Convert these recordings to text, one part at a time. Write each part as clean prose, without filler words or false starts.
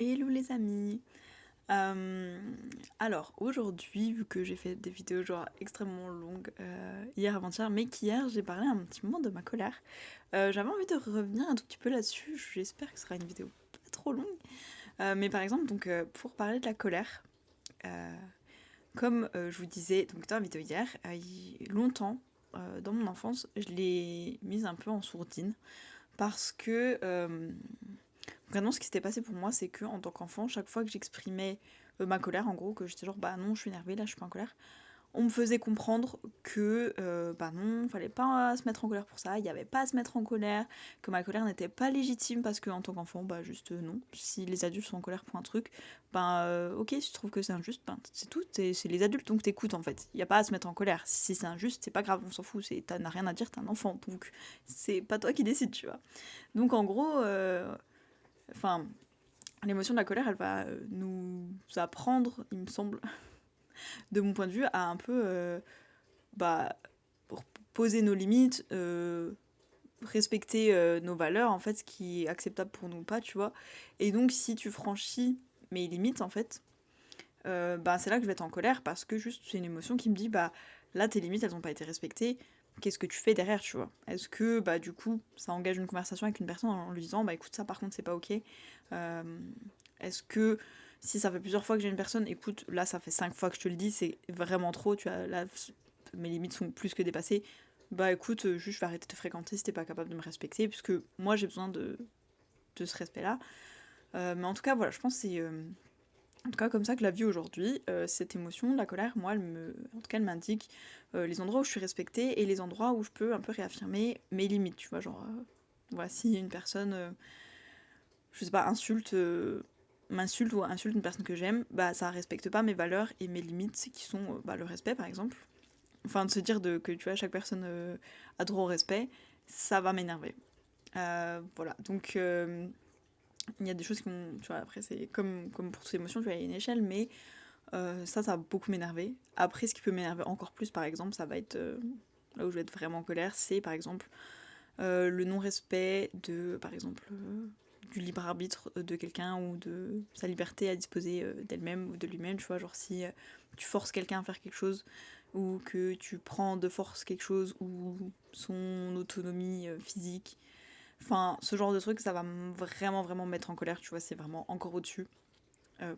Hello les amis. Euh, alors aujourd'hui, vu que j'ai fait des vidéos genre extrêmement longues hier avant-hier, mais qu'hier j'ai parlé un petit moment de ma colère, j'avais envie de revenir un tout petit peu là-dessus. J'espère que ce sera une vidéo pas trop longue. Mais par exemple, donc pour parler de la colère, euh, comme je vous disais donc dans la vidéo hier, longtemps dans mon enfance, je l'ai mise un peu en sourdine parce que vraiment, ce qui s'était passé pour moi, c'est que en tant qu'enfant, chaque fois que j'exprimais ma colère, en gros, que j'étais genre bah non, je suis énervée, là, je suis pas en colère, on me faisait comprendre que bah non, fallait pas se mettre en colère pour ça, il y avait pas à se mettre en colère, que ma colère n'était pas légitime parce que en tant qu'enfant, bah juste non. Si les adultes sont en colère pour un truc, ben ok, si tu trouves que c'est injuste, ben c'est tout, c'est les adultes donc t'écoutes en fait. Il y a pas à se mettre en colère. Si c'est injuste, c'est pas grave, on s'en fout, t'as rien à dire, t'es un enfant, donc c'est pas toi qui décides, tu vois. Donc en gros, enfin, l'émotion de la colère, elle va nous apprendre, il me semble, de mon point de vue, à un peu bah, poser nos limites, respecter nos valeurs, en fait, ce qui est acceptable pour nous ou pas, tu vois. Et donc, si tu franchis mes limites, en fait, bah, c'est là que je vais être en colère parce que juste c'est une émotion qui me dit, bah là, tes limites, elles n'ont pas été respectées. Qu'est-ce que tu fais derrière, tu vois? Est-ce que, bah, du coup, ça engage une conversation avec une personne en lui disant, bah, écoute, ça, par contre, c'est pas ok. Euh, Est-ce que, si ça fait plusieurs fois que j'ai une personne, écoute, là, ça fait 5 fois que je te le dis, c'est vraiment trop, tu vois, là, mes limites sont plus que dépassées. Bah, écoute, juste, je vais arrêter de te fréquenter si t'es pas capable de me respecter, puisque moi, j'ai besoin de ce respect-là. Mais en tout cas, voilà, je pense que c'est en tout cas comme ça que la vie aujourd'hui. Cette émotion, la colère, moi, en tout cas, elle m'indique les endroits où je suis respectée et les endroits où je peux un peu réaffirmer mes limites, tu vois, genre, voilà, si une personne, je sais pas, m'insulte ou insulte une personne que j'aime, bah ça respecte pas mes valeurs et mes limites qui sont bah, le respect par exemple. Enfin, de se dire que tu vois, chaque personne a droit au respect, ça va m'énerver. Voilà, donc il y a des choses qui vont, tu vois, après c'est comme pour toute émotion, tu vois, il y a une échelle, mais ça va beaucoup m'énerver. Après, ce qui peut m'énerver encore plus, par exemple, ça va être là où je vais être vraiment en colère, c'est par exemple le non-respect de, par exemple, du libre arbitre de quelqu'un ou de sa liberté à disposer d'elle-même ou de lui-même, tu vois, genre si tu forces quelqu'un à faire quelque chose ou que tu prends de force quelque chose ou son autonomie physique, enfin ce genre de truc, ça va vraiment vraiment me mettre en colère, tu vois, c'est vraiment encore au-dessus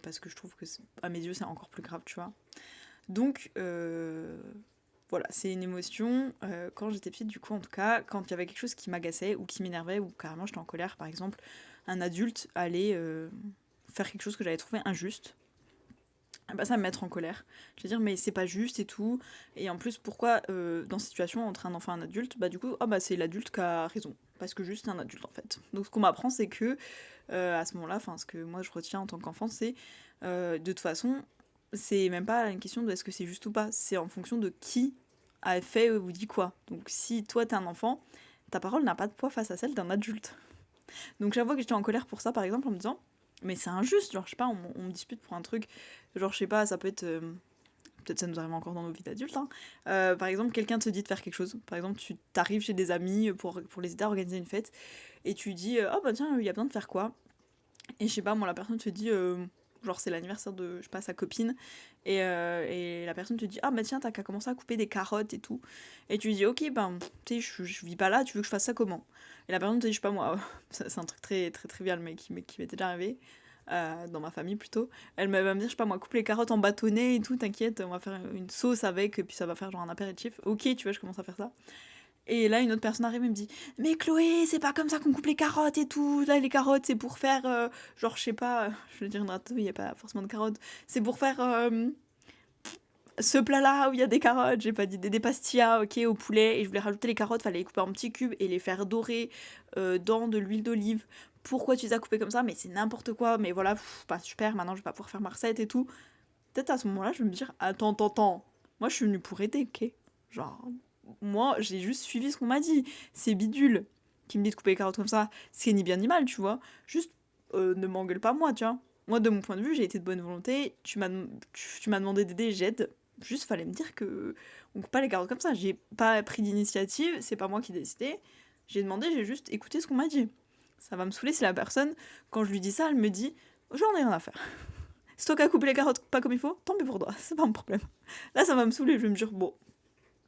parce que je trouve que à mes yeux c'est encore plus grave, tu vois. Donc voilà, c'est une émotion. Quand j'étais petite, du coup, en tout cas, quand il y avait quelque chose qui m'agaçait ou qui m'énervait ou carrément j'étais en colère, par exemple, un adulte allait faire quelque chose que j'avais trouvé injuste. Bah, ça va me mettre en colère. Je vais dire, mais c'est pas juste et tout. Et en plus, pourquoi dans cette situation entre un enfant et un adulte, bah du coup, oh, bah, c'est l'adulte qui a raison. Parce que juste c'est un adulte en fait. Donc ce qu'on m'apprend, c'est que à ce moment-là, enfin ce que moi je retiens en tant qu'enfant, c'est de toute façon, c'est même pas une question de est-ce que c'est juste ou pas. C'est en fonction de qui a fait ou dit quoi. Donc si toi t'es un enfant, ta parole n'a pas de poids face à celle d'un adulte. Donc chaque fois que j'étais en colère pour ça, par exemple, en me disant, mais c'est injuste, genre je sais pas, on me dispute pour un truc, genre je sais pas, ça peut être peut-être ça nous arrive encore dans nos vies d'adultes, hein. Par exemple, quelqu'un te dit de faire quelque chose. Par exemple, tu t'arrives chez des amis pour les aider à organiser une fête, et tu dis oh bah tiens, il y a besoin de faire quoi? Et je sais pas, moi, la personne te dit genre c'est l'anniversaire de, je sais pas, sa copine, et la personne te dit ah bah tiens, t'as qu'à commencer à couper des carottes et tout. Et tu lui dis ok, ben tu sais, je vis pas là, tu veux que je fasse ça comment? Et la personne te dit je sais pas moi, c'est un truc très très trivial, mais qui m'était déjà arrivé. Dans ma famille plutôt, elle va me dire, je sais pas moi, coupe les carottes en bâtonnet et tout, t'inquiète, on va faire une sauce avec, et puis ça va faire genre un apéritif. Ok, tu vois, je commence à faire ça. Et là, une autre personne arrive et me dit, mais Chloé, c'est pas comme ça qu'on coupe les carottes et tout. Là, les carottes, c'est pour faire, genre, je sais pas, je veux dire une ratatouille, il y a pas forcément de carottes. C'est pour faire ce plat-là où il y a des carottes. J'ai pas dit des pastillas, ok, au poulet. Et je voulais rajouter les carottes, fallait les couper en petits cubes et les faire dorer dans de l'huile d'olive. Pourquoi tu les as coupées comme ça? Mais c'est n'importe quoi. Mais voilà, pas super, maintenant je vais pas pouvoir faire ma recette et tout. Peut-être à ce moment-là, je vais me dire, attends, attends, attends. Moi, je suis venue pour aider, ok? Genre, moi, j'ai juste suivi ce qu'on m'a dit. C'est Bidule qui me dit de couper les carottes comme ça. C'est ni bien ni mal, tu vois. Juste, ne m'engueule pas moi, tu vois. Moi, de mon point de vue, j'ai été de bonne volonté. Tu m'as demandé d'aider, j'aide. Juste, fallait me dire que on coupe pas les carottes comme ça. J'ai pas pris d'initiative, c'est pas moi qui ai décidé. J'ai demandé, j'ai juste écouté ce qu'on m'a dit. Ça va me saouler si la personne, quand je lui dis ça, elle me dit j'en ai rien à faire. C'est toi qui as coupé les carottes pas comme il faut, tant pis pour toi, c'est pas mon problème. Là, ça va me saouler, je vais me dire, bon,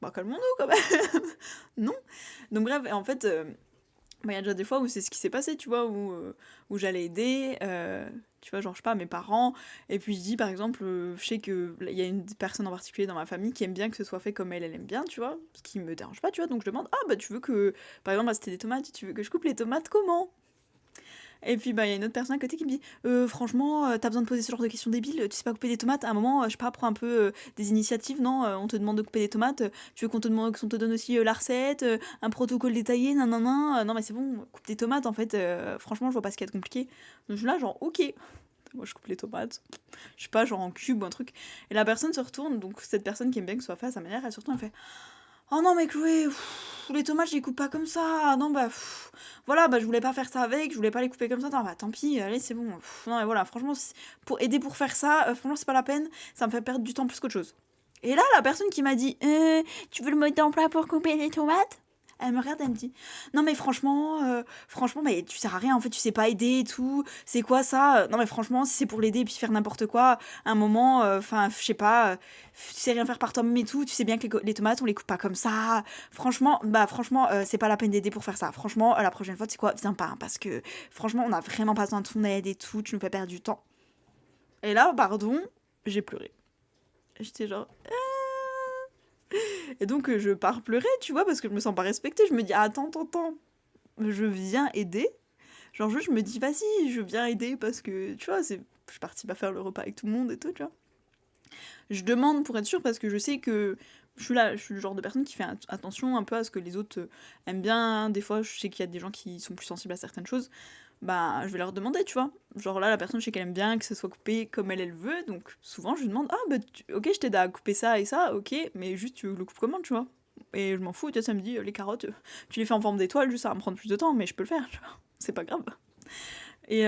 bah calmons-nous quand même. Non. Donc bref, et en fait, il y a déjà des fois où c'est ce qui s'est passé, tu vois, où j'allais aider, tu vois, genre, je sais pas, mes parents, et puis je dis, par exemple, je sais qu'il y a une personne en particulier dans ma famille qui aime bien que ce soit fait comme elle aime bien, tu vois, ce qui me dérange pas, tu vois, donc je demande, ah, bah, tu veux que, par exemple, bah, c'était des tomates, tu veux que je coupe les tomates comment? Et puis, bah, il y a une autre personne à côté qui me dit franchement, t'as besoin de poser ce genre de questions débiles, tu sais pas couper des tomates, à un moment, je sais pas, prends un peu des initiatives, non on te demande de couper des tomates, tu veux qu'on te demande qu'on te donne aussi la recette, un protocole détaillé, nan nan nan, non mais c'est bon, coupe des tomates en fait, franchement, je vois pas ce qu'il y a de compliqué. Donc je suis là, genre, ok, moi je coupe les tomates, je sais pas, genre en cube ou un truc. Et la personne se retourne, donc cette personne qui aime bien que ce soit fait à sa manière, elle se retourne, elle fait oh non mais Chloé, les tomates je les coupe pas comme ça, non bah voilà, bah je voulais pas faire ça avec, je voulais pas les couper comme ça, non bah tant pis, allez c'est bon, non mais voilà, franchement, pour aider pour faire ça, franchement c'est pas la peine, ça me fait perdre du temps plus qu'autre chose. Et là, la personne qui m'a dit tu veux le mode d'emploi pour couper les tomates? Elle me regarde, elle me dit non mais franchement, mais tu sers à rien en fait, tu sais pas aider et tout, c'est quoi ça? Non mais franchement, si c'est pour l'aider et puis faire n'importe quoi, à un moment, enfin, je sais pas, tu sais rien faire par toi-même et tout, tu sais bien que les tomates on les coupe pas comme ça. Franchement, c'est pas la peine d'aider pour faire ça. Franchement, la prochaine fois, tu sais quoi, viens pas, hein, parce que franchement, on a vraiment pas besoin de ton aide et tout, tu nous fais perdre du temps. Et là, pardon, j'ai pleuré. J'étais genre. Et donc, je pars pleurer, tu vois, parce que je me sens pas respectée. Je me dis, attends, je viens aider. Genre, juste, je me dis, vas-y, je viens aider parce que, tu vois, je suis partie pas faire le repas avec tout le monde et tout, tu vois. Je demande pour être sûre parce que je sais que je suis le genre de personne qui fait attention un peu à ce que les autres aiment bien. Des fois, je sais qu'il y a des gens qui sont plus sensibles à certaines choses. Bah, je vais leur demander, tu vois. Genre là, la personne, je sais qu'elle aime bien que ce soit coupé comme elle veut. Donc, souvent, je lui demande, ah, bah, ok, je t'aide à couper ça et ça, ok, mais juste, tu le coupes comment, tu vois. Et je m'en fous, tu vois, ça me dit, les carottes, tu les fais en forme d'étoile, juste ça va me prendre plus de temps, mais je peux le faire, tu vois. C'est pas grave. Et,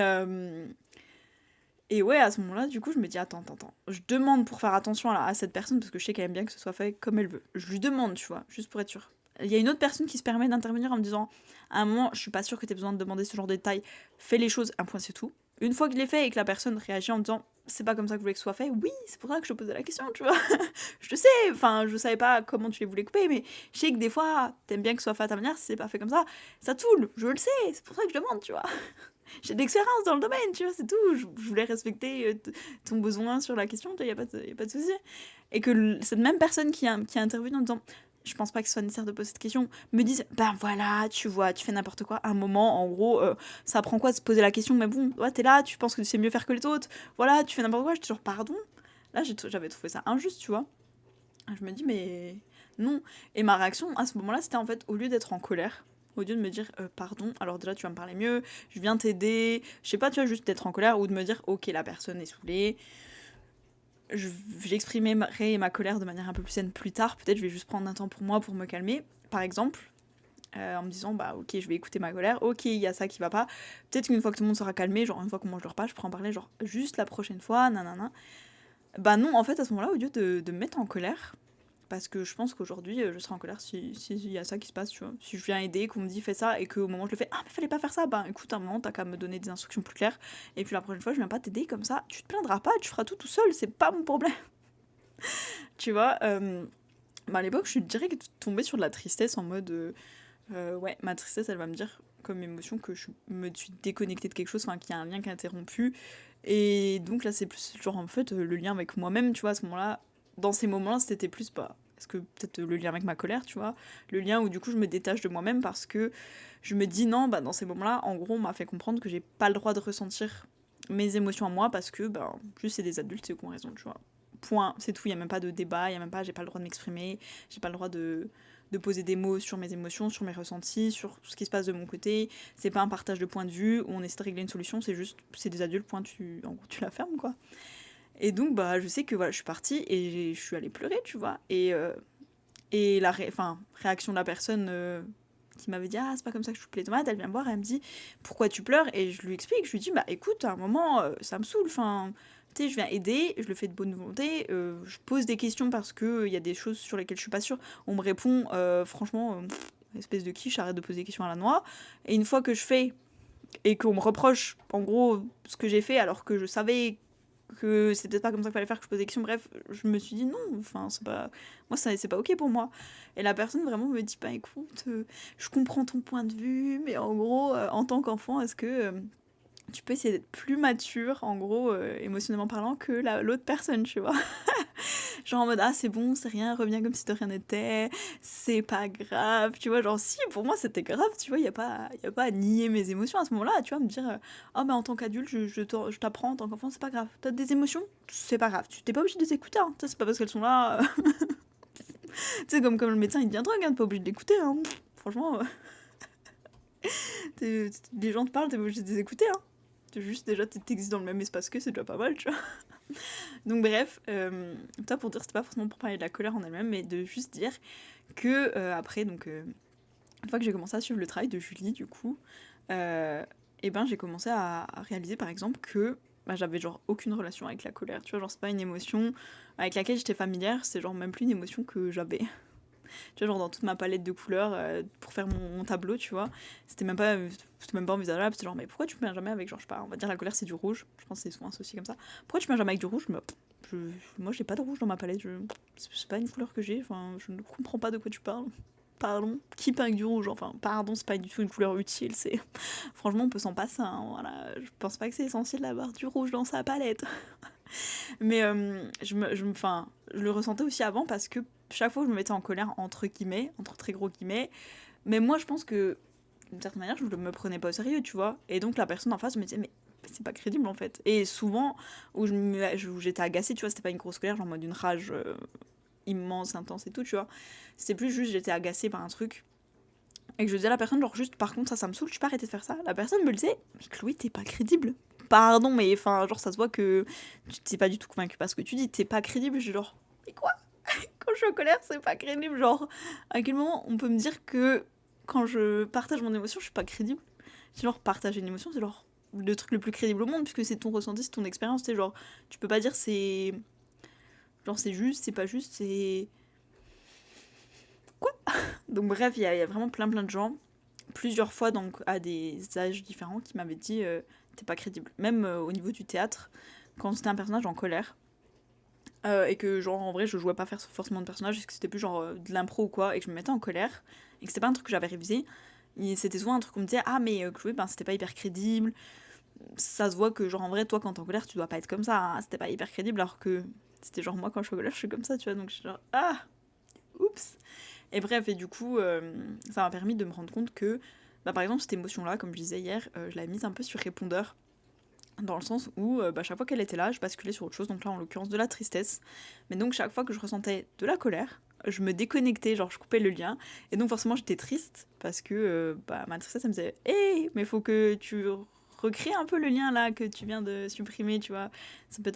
et ouais, à ce moment-là, du coup, je me dis, attends. Je demande pour faire attention à cette personne, parce que je sais qu'elle aime bien que ce soit fait comme elle veut. Je lui demande, tu vois, juste pour être sûre. Il y a une autre personne qui se permet d'intervenir en me disant, à un moment, je suis pas sûre que t'aies besoin de demander ce genre de détails, fais les choses, un point c'est tout. Une fois que je l'ai fait et que la personne réagit en me disant, c'est pas comme ça que je voulais que ce soit fait, oui, c'est pour ça que je te posais la question, tu vois. Je le sais, enfin, je savais pas comment tu les voulais couper, mais je sais que des fois, t'aimes bien que ce soit fait à ta manière, si c'est pas fait comme ça toule, je le sais, c'est pour ça que je demande, tu vois. J'ai de l'expérience dans le domaine, tu vois, c'est tout. Je voulais respecter ton besoin sur la question, il n'y a pas de souci. Et que cette même personne qui a intervenu en disant je pense pas que ce soit nécessaire de poser cette question, me dise ben voilà, tu vois, tu fais n'importe quoi. À un moment, en gros, ça prend quoi de se poser la question, mais bon, ouais, t'es là, tu penses que tu sais mieux faire que les autres, voilà, tu fais n'importe quoi, je te genre pardon. Là, j'avais trouvé ça injuste, tu vois. Je me dis, mais non. Et ma réaction à ce moment-là, c'était en fait, au lieu d'être en colère, au lieu de me dire pardon, alors déjà tu vas me parler mieux, je viens t'aider, je sais pas, tu vois, juste d'être en colère, ou de me dire ok, la personne est saoulée, j'exprimerai ma colère de manière un peu plus saine plus tard, peut-être je vais juste prendre un temps pour moi pour me calmer, par exemple. En me disant bah ok je vais écouter ma colère, ok il y a ça qui va pas, peut-être qu'une fois que tout le monde sera calmé, genre une fois qu'on mange le repas, je pourrai en parler genre juste la prochaine fois, nanana. Bah non, en fait à ce moment-là, au lieu de me mettre en colère, parce que je pense qu'aujourd'hui, je serai en colère si y a ça qui se passe, tu vois. Si je viens aider, qu'on me dit fais ça, et qu'au moment où je le fais, ah mais fallait pas faire ça, bah écoute, à un moment, t'as qu'à me donner des instructions plus claires, et puis la prochaine fois, je viens pas t'aider comme ça, tu te plaindras pas, tu feras tout seul, c'est pas mon problème. Tu vois, bah à l'époque, je suis direct tombée sur de la tristesse en mode, ouais, ma tristesse, elle va me dire comme émotion que je me suis déconnectée de quelque chose, enfin qu'il y a un lien qui est interrompu, et donc là, c'est plus genre en fait le lien avec moi-même, tu vois, à ce moment-là, dans ces moments-là, c'était plus pas. Est-ce que peut-être le lien avec ma colère, tu vois, le lien où du coup je me détache de moi-même parce que je me dis non, bah dans ces moments-là, en gros, on m'a fait comprendre que j'ai pas le droit de ressentir mes émotions à moi parce que, bah, juste c'est des adultes qui ont raison, tu vois. Point, c'est tout, il y a même pas de débat, il y a même pas, j'ai pas le droit de m'exprimer, j'ai pas le droit de poser des mots sur mes émotions, sur mes ressentis, sur ce qui se passe de mon côté. C'est pas un partage de point de vue où on essaie de régler une solution, c'est juste, c'est des adultes, point, en gros, tu la fermes, quoi. Et donc, bah, je sais que voilà, je suis partie et je suis allée pleurer, tu vois. Et la réaction de la personne qui m'avait dit ah, c'est pas comme ça que je coupe les tomates, elle vient me voir, elle me dit pourquoi tu pleures? Et je lui explique, je lui dis bah écoute, à un moment, ça me saoule, enfin. Tu sais, je viens aider, je le fais de bonne volonté, je pose des questions parce qu'il y a des choses sur lesquelles je suis pas sûre. On me répond, franchement, espèce de quiche, arrête de poser des questions à la noix. Et une fois que je fais et qu'on me reproche, en gros, ce que j'ai fait, alors que je savais que c'est peut-être pas comme ça qu'il fallait faire, que je posais des questions, bref, je me suis dit non, enfin, c'est pas... Moi, c'est pas ok pour moi. Et la personne vraiment me dit, bah écoute, je comprends ton point de vue, mais en gros, en tant qu'enfant, est-ce que tu peux essayer d'être plus mature, en gros, émotionnellement parlant, que l'autre personne, tu vois. Genre en mode, ah c'est bon, c'est rien, reviens comme si de rien n'était, c'est pas grave, tu vois. Genre si, pour moi c'était grave, tu vois, y a pas à nier mes émotions à ce moment-là, tu vois, me dire, ah mais en tant qu'adulte, je t'apprends, en tant qu'enfant, c'est pas grave. T'as des émotions, c'est pas grave, tu t'es pas obligé de les écouter, hein. C'est pas parce qu'elles sont là... tu sais, comme le médecin il te dit un truc, hein, t'es pas obligé d'écouter, hein. Franchement, les gens te parlent, t'es pas obligé de les écouter, hein. C'est juste déjà t'existes dans le même espace que c'est déjà pas mal, tu vois. Donc bref, ça pour dire, c'était pas forcément pour parler de la colère en elle-même, mais de juste dire que après, donc une fois que j'ai commencé à suivre le travail de Julie, du coup, et ben j'ai commencé à réaliser par exemple que bah, j'avais genre aucune relation avec la colère, tu vois, genre c'est pas une émotion avec laquelle j'étais familière, c'est genre même plus une émotion que j'avais. Tu vois, genre dans toute ma palette de couleurs pour faire mon tableau, tu vois, c'était même pas envisageable, c'était genre mais pourquoi tu peins jamais avec, genre je sais pas, on va dire la colère c'est du rouge, je pense que c'est souvent associé comme ça, pourquoi tu peins jamais avec du rouge? je, Moi j'ai pas de rouge dans ma palette, c'est pas une couleur que j'ai, enfin je ne comprends pas de quoi tu parles. Pardon, qui peint avec du rouge? Enfin, pardon, c'est pas du tout une couleur utile, c'est... Franchement, on peut s'en passer, hein, voilà. Je pense pas que c'est essentiel d'avoir du rouge dans sa palette. Mais je le ressentais aussi avant parce que chaque fois que je me mettais en colère, entre guillemets, entre très gros guillemets, mais moi je pense que d'une certaine manière je ne me prenais pas au sérieux, tu vois. Et donc la personne en face me disait, mais c'est pas crédible en fait. Et souvent où j'étais agacée, tu vois, c'était pas une grosse colère, genre en mode une rage immense, intense et tout, tu vois. C'était plus juste j'étais agacée par un truc. Et que je disais à la personne, genre juste par contre ça me saoule, tu peux arrêter de faire ça. La personne me le disait, mais Chloé, t'es pas crédible. Pardon, mais enfin, genre ça se voit que tu t'es pas du tout convaincu par ce que tu dis, t'es pas crédible. Je suis genre, mais quoi? Quand je suis en colère, c'est pas crédible. Genre, à quel moment on peut me dire que quand je partage mon émotion, je suis pas crédible? Genre, partager une émotion, c'est genre le truc le plus crédible au monde, puisque c'est ton ressenti, c'est ton expérience, tu sais, genre, tu peux pas dire c'est. Genre, c'est juste, c'est pas juste, c'est. Quoi? Donc, bref, il y a vraiment plein de gens, plusieurs fois donc à des âges différents, qui m'avaient dit t'es pas crédible. Même au niveau du théâtre, quand c'était un personnage en colère, et que genre en vrai je jouais pas forcément de personnage, et que c'était plus genre de l'impro ou quoi, et que je me mettais en colère, et que c'était pas un truc que j'avais révisé, et c'était souvent un truc qu'on me disait ah mais Chloé ben c'était pas hyper crédible, ça se voit que genre en vrai toi quand t'es en colère tu dois pas être comme ça, hein, c'était pas hyper crédible, alors que c'était genre moi quand je suis en colère je suis comme ça, tu vois, donc je suis genre ah oups. Et bref, et du coup ça m'a permis de me rendre compte que bah, par exemple cette émotion là comme je disais hier, je l'avais mise un peu sur répondeur, dans le sens où bah, chaque fois qu'elle était là, je basculais sur autre chose, donc là en l'occurrence de la tristesse. Mais donc chaque fois que je ressentais de la colère, je me déconnectais, genre je coupais le lien, et donc forcément j'étais triste, parce que bah, ma tristesse, ça me disait hé, mais faut que tu recrées un peu le lien là que tu viens de supprimer, tu vois.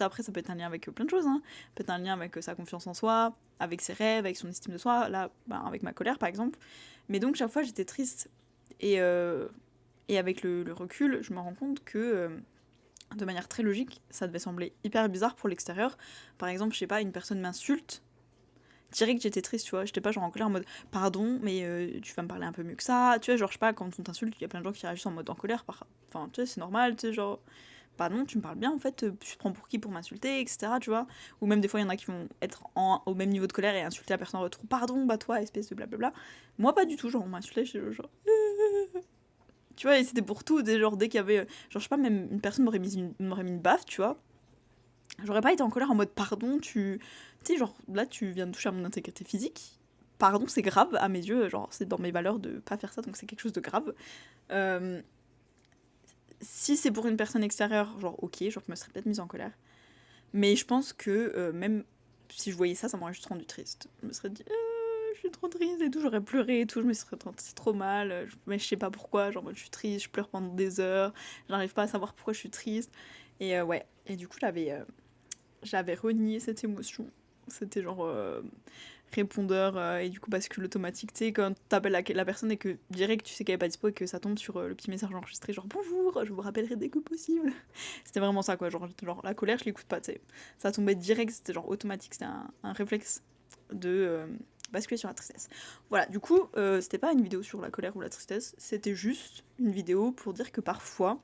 Après, ça peut être un lien avec plein de choses, hein. Ça peut être un lien avec sa confiance en soi, avec ses rêves, avec son estime de soi, là, bah, avec ma colère par exemple. Mais donc chaque fois j'étais triste, et avec le recul, je me rends compte que de manière très logique, ça devait sembler hyper bizarre pour l'extérieur. Par exemple, je sais pas, une personne m'insulte, direct j'étais triste, tu vois, j'étais pas genre en colère en mode pardon, mais tu vas me parler un peu mieux que ça, tu vois, genre je sais pas, quand on t'insulte, il y a plein de gens qui réagissent en mode en colère, enfin tu sais, c'est normal, tu sais, genre bah non, tu me parles bien en fait, tu te prends pour qui pour m'insulter, etc., tu vois. Ou même des fois, il y en a qui vont être au même niveau de colère et insulter la personne en retour, pardon, bah toi, espèce de blablabla. Moi, pas du tout, genre on m'insultait, je genre. Tu vois, et c'était pour tout, genre dès qu'il y avait. Genre, je sais pas, même une personne m'aurait mis une baffe, tu vois. J'aurais pas été en colère en mode pardon, tu. Tu sais, genre là, tu viens de toucher à mon intégrité physique. Pardon, c'est grave à mes yeux, genre c'est dans mes valeurs de pas faire ça, donc c'est quelque chose de grave. Euh, Si c'est pour une personne extérieure, genre ok, genre je me serais peut-être mise en colère. Mais je pense que même si je voyais ça, ça m'aurait juste rendu triste. Je me serais dit, je suis trop triste et tout, j'aurais pleuré et tout, je me serais sentie trop mal, mais je sais pas pourquoi, genre je suis triste, je pleure pendant des heures, j'arrive pas à savoir pourquoi je suis triste. Et ouais, et du coup j'avais renié cette émotion. C'était genre répondeur et du coup bascule automatique. Tu sais, quand t'appelles la personne et que direct tu sais qu'elle est pas dispo et que ça tombe sur le petit message enregistré, genre bonjour, je vous rappellerai dès que possible. C'était vraiment ça quoi, genre la colère je l'écoute pas, tu sais. Ça tombait direct, c'était genre automatique, c'était un réflexe de basculer sur la tristesse. Voilà, du coup, c'était pas une vidéo sur la colère ou la tristesse, c'était juste une vidéo pour dire que parfois,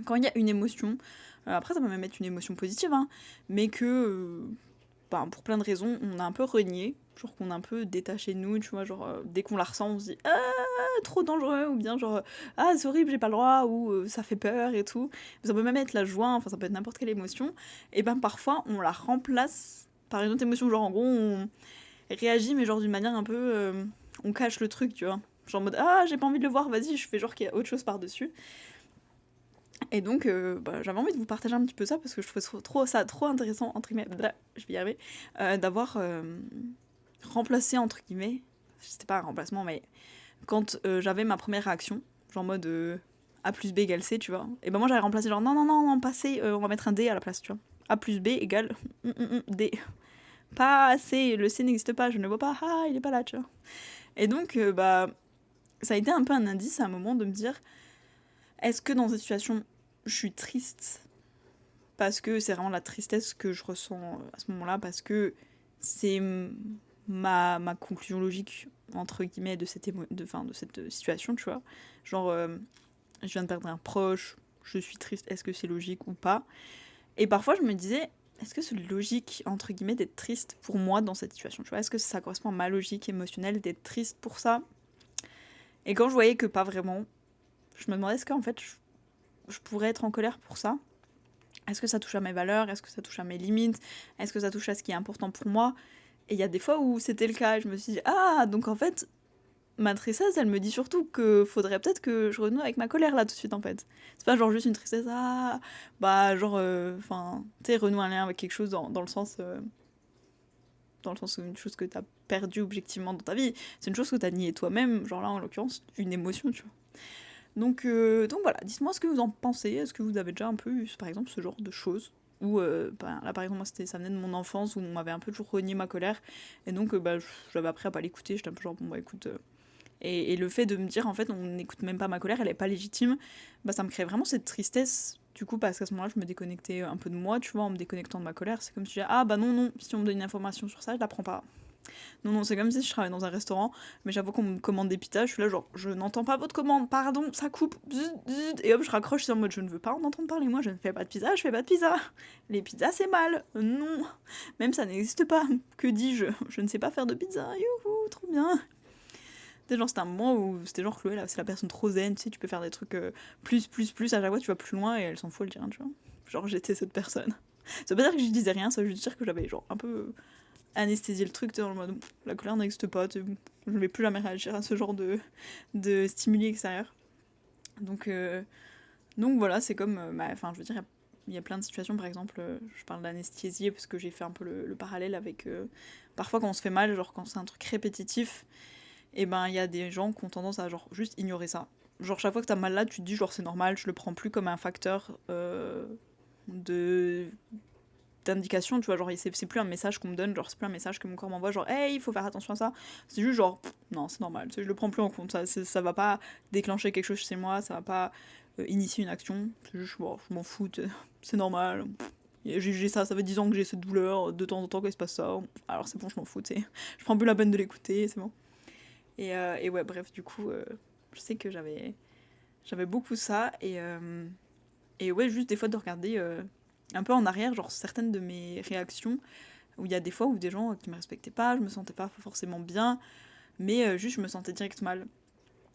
quand il y a une émotion, après ça peut même être une émotion positive, hein, mais que, pour plein de raisons, on a un peu renié, genre qu'on a un peu détaché de nous, tu vois, genre dès qu'on la ressent, on se dit ah trop dangereux, ou bien genre ah c'est horrible, j'ai pas le droit, ou ça fait peur et tout. Ça peut même être la joie, enfin ça peut être n'importe quelle émotion, et ben parfois on la remplace par une autre émotion, genre en gros on réagit mais genre d'une manière un peu on cache le truc, tu vois. Genre en mode ah j'ai pas envie de le voir, vas-y je fais genre qu'il y a autre chose par-dessus. Et donc j'avais envie de vous partager un petit peu ça parce que je trouve ça trop intéressant, entre guillemets, je vais y arriver, d'avoir remplacé, entre guillemets, c'était pas un remplacement, mais quand j'avais ma première réaction, genre en mode A plus B égale C, tu vois, et ben moi j'avais remplacé genre non, non, non, non, pas C, on va mettre un D à la place, tu vois. A plus B égale D. Pas C, le C n'existe pas, je ne le vois pas, ah, il est pas là, tu vois. Et donc, ça a été un peu un indice à un moment de me dire, est-ce que dans cette situation, je suis triste parce que c'est vraiment la tristesse que je ressens à ce moment-là, parce que c'est ma conclusion logique, entre guillemets, de cette, de cette situation, tu vois. Genre, je viens de perdre un proche, je suis triste, est-ce que c'est logique ou pas? Et parfois, je me disais, est-ce que c'est logique, entre guillemets, d'être triste pour moi dans cette situation, tu vois? Est-ce que ça correspond à ma logique émotionnelle d'être triste pour ça? Et quand je voyais que pas vraiment, je me demandais, est-ce qu'en fait, je pourrais être en colère pour ça? Est-ce que ça touche à mes valeurs? Est-ce que ça touche à mes limites? Est-ce que ça touche à ce qui est important pour moi? Et il y a des fois où c'était le cas, et je me suis dit, ah, donc en fait, ma tristesse, elle me dit surtout que faudrait peut-être que je renoue avec ma colère là tout de suite, en fait. C'est pas genre juste une tristesse, ah, genre, enfin, tu sais, renouer un lien avec quelque chose dans le sens. Dans le sens où une chose que t'as perdue objectivement dans ta vie, c'est une chose que t'as niée toi-même, genre là en l'occurrence, une émotion, tu vois. Donc voilà, dites-moi ce que vous en pensez. Est-ce que vous avez déjà un peu eu, par exemple, ce genre de choses où, là par exemple, moi ça venait de mon enfance où on m'avait un peu toujours renié ma colère. Et donc j'avais appris à pas l'écouter. J'étais un peu genre, bon bah écoute. Et le fait de me dire, en fait, on n'écoute même pas ma colère, elle est pas légitime, ça me crée vraiment cette tristesse. Du coup, parce qu'à ce moment-là, je me déconnectais un peu de moi, tu vois, en me déconnectant de ma colère. C'est comme si je disais, ah bah non, non, si on me donne une information sur ça, je la prends pas. Non, non, c'est comme si je travaillais dans un restaurant, mais chaque fois qu'on me commande des pizzas, je suis là genre, je n'entends pas votre commande, pardon, ça coupe, bzz, bzz, et hop, je raccroche, c'est en mode, je ne veux pas en entendre parler, moi, je ne fais pas de pizza, je fais pas de pizza. Les pizzas, c'est mal, non, même ça n'existe pas, que dis-je, je ne sais pas faire de pizza, youhou, trop bien. C'était genre, c'était un moment où c'était genre Chloé, là, c'est la personne trop zen, tu sais, tu peux faire des trucs plus, à chaque fois, tu vas plus loin, et elle s'en fout, elle dit rien, tu vois. Genre, j'étais cette personne. Ça veut pas dire que je disais rien, ça veut juste dire que j'avais genre un peu anesthésier le truc, dans le mode la colère n'existe pas, je ne vais plus jamais réagir à ce genre de stimuli extérieurs. Donc voilà, c'est comme, enfin je veux dire, il y a plein de situations, par exemple, je parle d'anesthésier parce que j'ai fait un peu le parallèle avec, parfois quand on se fait mal, genre quand c'est un truc répétitif, et ben il y a des gens qui ont tendance à genre juste ignorer ça. Genre chaque fois que t'as mal là, tu te dis genre c'est normal, je le prends plus comme un facteur de d'indication, tu vois, genre c'est plus un message qu'on me donne, genre c'est plus un message que mon corps m'envoie, genre hey, il faut faire attention à ça, c'est juste genre non, c'est normal, je le prends plus en compte, ça va pas déclencher quelque chose chez moi, ça va pas initier une action, c'est juste bon, je m'en fous, c'est normal, j'ai ça, ça fait 10 ans que j'ai cette douleur, de temps en temps qu'il se passe ça, alors c'est bon, je m'en fous, tu sais, je prends plus la peine de l'écouter, c'est bon. Et ouais, bref, du coup, je sais que j'avais beaucoup ça, et ouais, juste des fois de regarder un peu en arrière, genre certaines de mes réactions, où il y a des fois où des gens qui me respectaient pas, je me sentais pas forcément bien, mais juste je me sentais direct mal.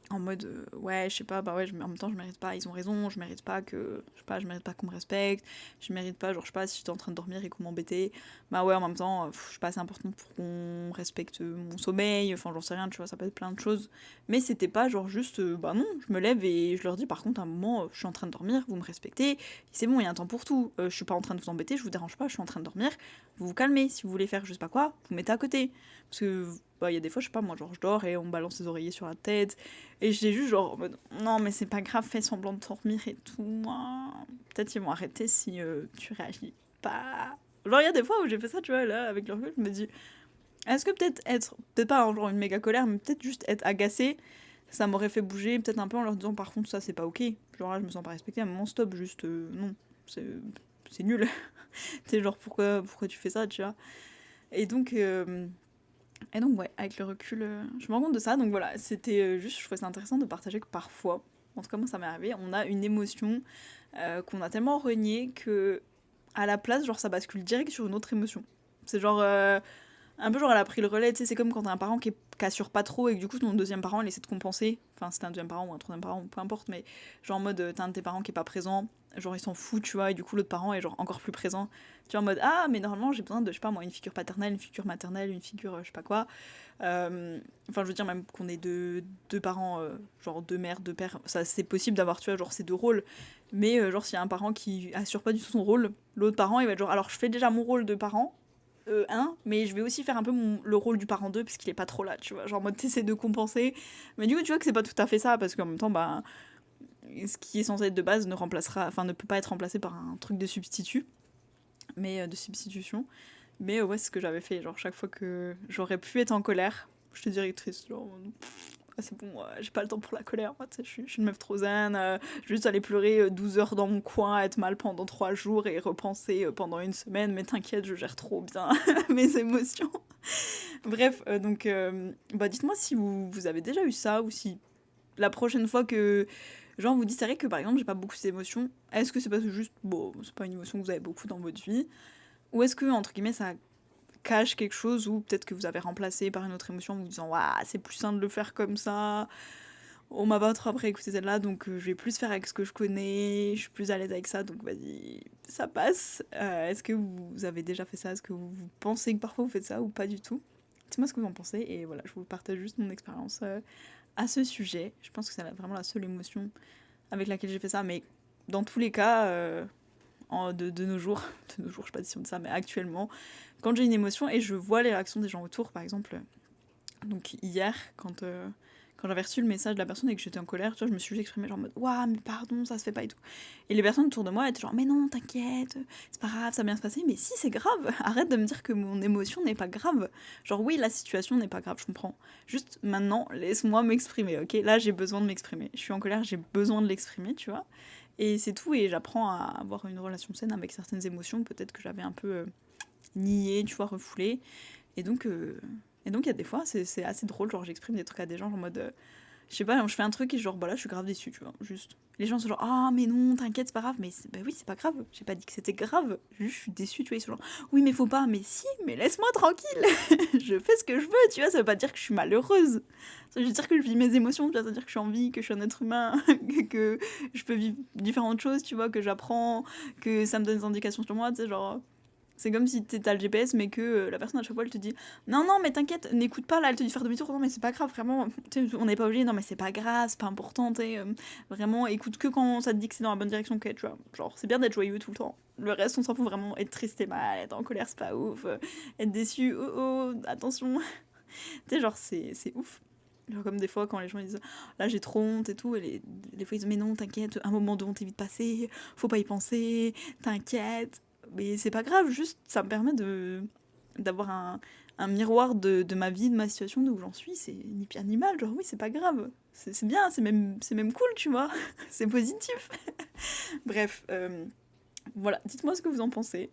En mode ouais, je sais pas, bah ouais, en même temps je mérite pas, ils ont raison, je mérite pas que, je sais pas, je mérite pas qu'on me respecte, je mérite pas, genre je sais pas, si j'étais en train de dormir et qu'on m'embêtait, bah ouais, en même temps, je suis pas assez importante pour qu'on respecte mon sommeil, enfin j'en sais rien, tu vois, ça peut être plein de choses, mais c'était pas genre juste, bah non, je me lève et je leur dis par contre à un moment, je suis en train de dormir, vous me respectez, c'est bon, il y a un temps pour tout, je suis pas en train de vous embêter, je vous dérange pas, je suis en train de dormir, vous vous calmez, si vous voulez faire je sais pas quoi, vous mettez à côté, parce que bah il y a des fois, je sais pas, moi genre je dors et on me balance les oreillers sur la tête, et j'étais juste genre en mode, non mais c'est pas grave, fais semblant de dormir et tout. Peut-être qu'ils vont arrêter si tu réagis pas. Genre il y a des fois où j'ai fait ça, tu vois, là avec le recul, je me dis, est-ce que peut-être pas genre une méga colère, mais peut-être juste être agacée, ça m'aurait fait bouger peut-être un peu en leur disant par contre ça c'est pas ok. Genre là je me sens pas respectée, à un moment stop, juste non, c'est nul. Tu sais genre pourquoi tu fais ça, tu vois. Et donc Et donc ouais, avec le recul, je me rends compte de ça. Donc voilà, c'était juste, je trouvais ça intéressant de partager que parfois, en tout cas moi ça m'est arrivé, on a une émotion qu'on a tellement reniée que à la place, genre ça bascule direct sur une autre émotion. C'est genre, un peu genre elle a pris le relais, tu sais, c'est comme quand t'as un parent qui assure pas trop et que du coup ton deuxième parent il essaie de compenser. Enfin, c'était un deuxième parent ou un troisième parent, peu importe, mais genre en mode t'as un de tes parents qui est pas présent, genre il s'en fout, tu vois, et du coup l'autre parent est genre encore plus présent. Tu vois, en mode ah, mais normalement j'ai besoin de, je sais pas moi, une figure paternelle, une figure maternelle, une figure je sais pas quoi. Enfin, je veux dire, même qu'on ait deux parents, genre deux mères, deux pères, ça c'est possible d'avoir, tu vois, genre ces deux rôles. Mais genre, s'il y a un parent qui assure pas du tout son rôle, l'autre parent il va être genre, alors je fais déjà mon rôle de parent, mais je vais aussi faire un peu le rôle du parent 2 parce qu'il est pas trop là, tu vois. Genre, en mode, t'essaies de compenser. Mais du coup, tu vois que c'est pas tout à fait ça, parce qu'en même temps, bah, ce qui est censé être de base ne peut pas être remplacé par un truc de substitut, mais de substitution. Mais ouais, c'est ce que j'avais fait. Genre, chaque fois que j'aurais pu être en colère, je te directrice, genre, ah, c'est bon, j'ai pas le temps pour la colère, moi, tu sais, je suis une meuf trop zen, je vais juste aller pleurer 12 heures dans mon coin, être mal pendant 3 jours et repenser pendant une semaine, mais t'inquiète, je gère trop bien mes émotions. Bref, donc, bah dites-moi si vous avez déjà eu ça, ou si la prochaine fois que, genre, vous dites, c'est vrai que par exemple, j'ai pas beaucoup d'émotions, est-ce que c'est parce que juste, bon, c'est pas une émotion que vous avez beaucoup dans votre vie, ou est-ce que, entre guillemets, ça cache quelque chose, ou peut-être que vous avez remplacé par une autre émotion en vous disant waouh, c'est plus simple de le faire comme ça, on m'a pas trop après écouté celle-là, donc je vais plus faire avec ce que je connais, je suis plus à l'aise avec ça, donc vas-y, ça passe. Est-ce que vous avez déjà fait ça? Est-ce que vous pensez que parfois vous faites ça ou pas du tout? Dites-moi ce que vous en pensez, et voilà, je vous partage juste mon expérience à ce sujet. Je pense que c'est vraiment la seule émotion avec laquelle j'ai fait ça, mais dans tous les cas, de nos jours, de nos jours, je sais pas si on dit ça, mais actuellement, quand j'ai une émotion et je vois les réactions des gens autour, par exemple, donc hier, quand j'avais reçu le message de la personne et que j'étais en colère, tu vois, je me suis juste exprimée genre en mode waouh, mais pardon, ça se fait pas et tout. Et les personnes autour de moi étaient genre mais non, t'inquiète, c'est pas grave, ça va bien se passer. Mais si, c'est grave, arrête de me dire que mon émotion n'est pas grave. Genre oui, la situation n'est pas grave, je comprends. Juste maintenant, laisse-moi m'exprimer, ok? Là, j'ai besoin de m'exprimer. Je suis en colère, j'ai besoin de l'exprimer, tu vois. Et c'est tout, et j'apprends à avoir une relation saine avec certaines émotions, peut-être que j'avais un peu nié, tu vois, refoulé. Et donc, il y a des fois, c'est assez drôle, genre j'exprime des trucs à des gens, genre en mode, je sais pas, je fais un truc et genre, bah là, je suis grave déçue, tu vois, juste. Les gens sont genre, ah, mais non, t'inquiète, c'est pas grave, mais bah oui, c'est pas grave, j'ai pas dit que c'était grave, juste je suis déçue, tu vois, ils sont genre, oui, mais faut pas, mais si, mais laisse-moi tranquille, je fais ce que je veux, tu vois, ça veut pas dire que je suis malheureuse, ça veut dire que je vis mes émotions, tu vois, ça veut dire que je suis en vie, que je suis un être humain, que je peux vivre différentes choses, tu vois, que j'apprends, que ça me donne des indications sur moi, tu sais, genre. C'est comme si t'as le GPS, mais que la personne à chaque fois elle te dit non, non, mais t'inquiète, n'écoute pas là, elle te dit de faire demi-tour, non, mais c'est pas grave, vraiment, on n'est pas obligé, non, mais c'est pas grave, c'est pas important, vraiment, écoute que quand ça te dit que c'est dans la bonne direction, ok, tu vois. Genre, c'est bien d'être joyeux tout le temps. Le reste, on s'en fout vraiment, être triste et mal, être en colère, c'est pas ouf, être déçu, oh oh, attention. Tu sais, genre, c'est ouf. Genre, comme des fois, quand les gens ils disent là j'ai trop honte et tout, et des fois ils disent mais non, t'inquiète, un moment de honte est vite passé, faut pas y penser, t'inquiète. Mais c'est pas grave, juste ça me permet d'avoir un miroir de ma vie, de ma situation, d'où j'en suis, c'est ni pire ni mal, genre oui, c'est pas grave, c'est bien, c'est même cool, tu vois, c'est positif. Bref, voilà, dites-moi ce que vous en pensez.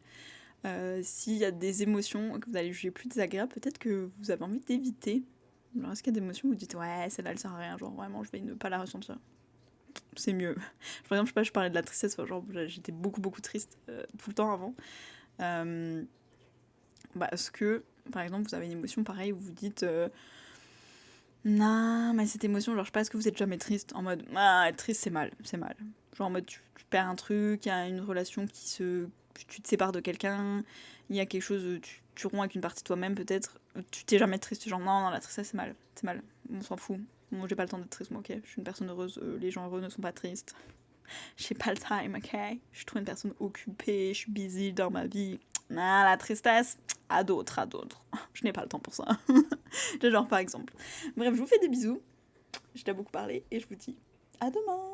S'il y a des émotions que vous allez juger plus désagréables, peut-être que vous avez envie d'éviter. Alors, est-ce qu'il y a des émotions où vous dites ouais, celle-là elle sert à rien, genre vraiment je vais ne pas la ressentir? C'est mieux. Par exemple, je sais pas, je parlais de la tristesse, genre j'étais beaucoup beaucoup triste tout le temps avant. Euh, Bah, est-ce que, par exemple, vous avez une émotion pareille où vous dites non, mais cette émotion, genre je sais pas, est-ce que vous êtes jamais triste en mode ah, être triste c'est mal, c'est mal. Genre en mode tu perds un truc, il y a une relation tu te sépares de quelqu'un, il y a quelque chose, tu romps avec une partie de toi-même peut-être, tu t'es jamais triste, genre non, non, la tristesse c'est mal, on s'en fout. Moi j'ai pas le temps d'être triste, moi, ok, je suis une personne heureuse, les gens heureux ne sont pas tristes. J'ai pas le time, ok? Je suis trop une personne occupée, je suis busy dans ma vie. Ah, la tristesse, à d'autres, à d'autres. Je n'ai pas le temps pour ça. Genre par exemple. Bref, je vous fais des bisous. Je t'ai beaucoup parlé et je vous dis à demain.